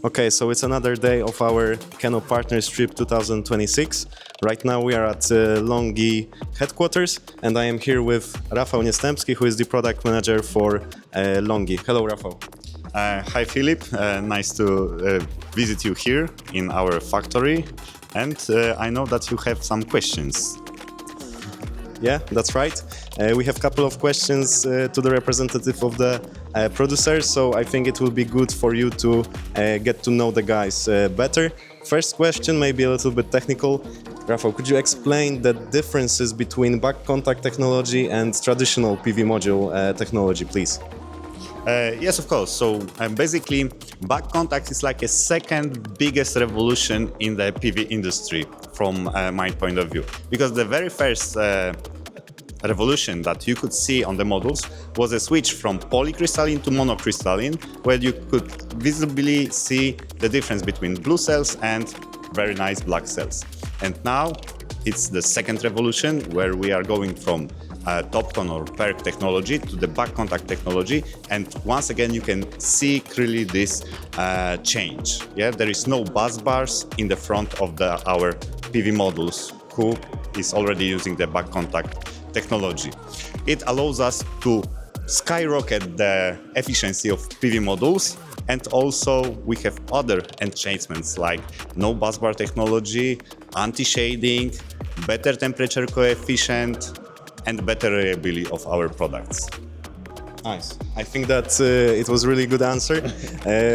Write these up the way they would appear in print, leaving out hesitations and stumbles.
Okay, so it's another day of our KENO Partners Trip 2026. Right now we are at Longi headquarters, and I am here with Rafał Niestępski, who is the product manager for Longi. Hello, Rafał. Hi, Philip. Nice to visit you here in our factory. And I know that you have some questions. Yeah, that's right. We have a couple of questions to the representative of the producers, so I think it will be good for you to get to know the guys better. First question, maybe a little bit technical. Rafał, could you explain the differences between back contact technology and traditional PV module technology, please? Yes, of course. So basically, back contact is like a second biggest revolution in the PV industry from my point of view. Because the very first revolution that you could see on the modules was a switch from polycrystalline to monocrystalline, where you could visibly see the difference between blue cells and very nice black cells. And now it's the second revolution, where we are going from TOPCon or PERC technology to the back contact technology, and once again you can see clearly this change. Yeah, there is no bus bars in the front of our PV modules, who is already using the back contact technology. It allows us to skyrocket the efficiency of PV modules, and also we have other enhancements like no busbar technology, anti-shading, better temperature coefficient, and better reliability of our products. Nice. I think that it was a really good answer.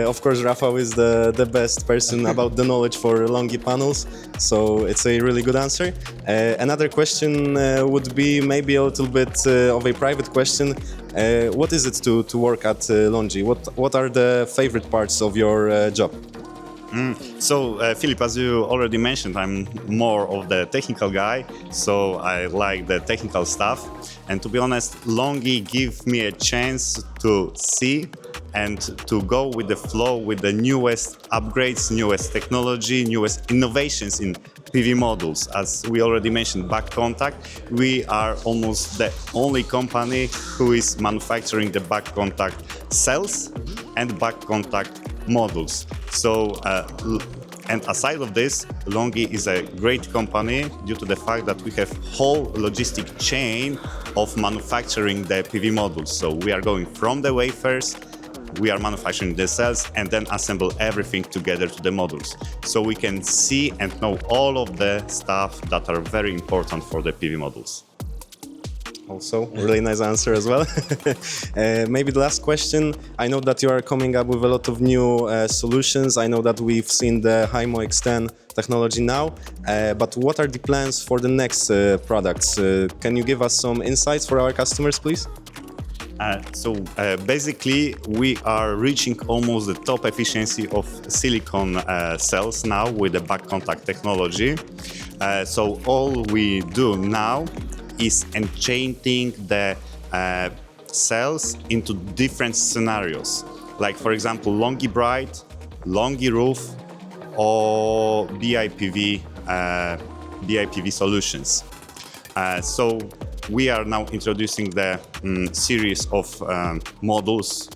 Of course, Rafał is the best person about the knowledge for Longi panels, so it's a really good answer. Another question would be maybe a little bit of a private question. What is it to work at Longi? What are the favorite parts of your job? So, Philip, as you already mentioned, I'm more of the technical guy, so I like the technical stuff. And to be honest, Longi gives me a chance to see and to go with the flow with the newest upgrades, newest technology, newest innovations in PV modules. As we already mentioned, back contact, we are almost the only company who is manufacturing the back contact cells and back contact modules. So, and aside of this, Longi is a great company due to the fact that we have whole logistic chain of manufacturing the PV modules. So we are going from the wafers, we are manufacturing the cells, and then assemble everything together to the modules. So we can see and know all of the stuff that are very important for the PV modules. Also, really nice answer as well. Maybe the last question. I know that you are coming up with a lot of new solutions. I know that we've seen the HIMO X10 technology now, but what are the plans for the next products? Can you give us some insights for our customers, please? Basically, we are reaching almost the top efficiency of silicon cells now with the back contact technology. So all we do now is enchanting the cells into different scenarios. Like, for example, Longi Bright, Longi Roof, or BIPV solutions. So we are now introducing the series of modules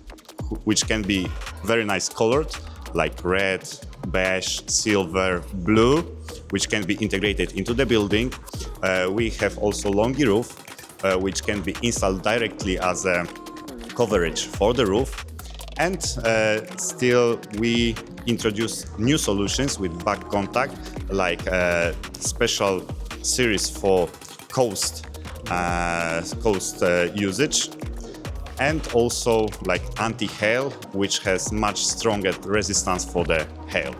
which can be very nice colored, like red, beige, silver, blue, which can be integrated into the building. We have also Longi Roof, which can be installed directly as a coverage for the roof. And still we introduce new solutions with back contact, like a special series for coast usage, and also like anti-hail, which has much stronger resistance for the hail.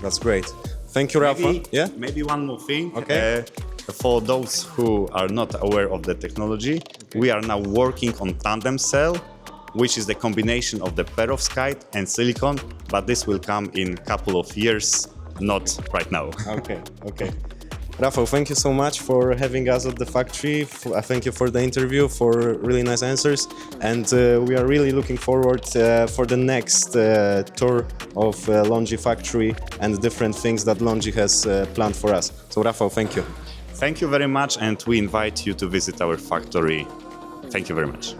That's great. Thank you, Rafał. Yeah? Maybe one more thing. Okay. For those who are not aware of the technology, we are now working on tandem cell, which is the combination of the perovskite and silicon, but this will come in a couple of years, not right now. Okay. Rafał, thank you so much for having us at the factory. Thank you for the interview, for really nice answers. And we are really looking forward for the next tour of Longi factory and different things that Longi has planned for us. So Rafał, thank you. Thank you very much, and we invite you to visit our factory. Thank you very much.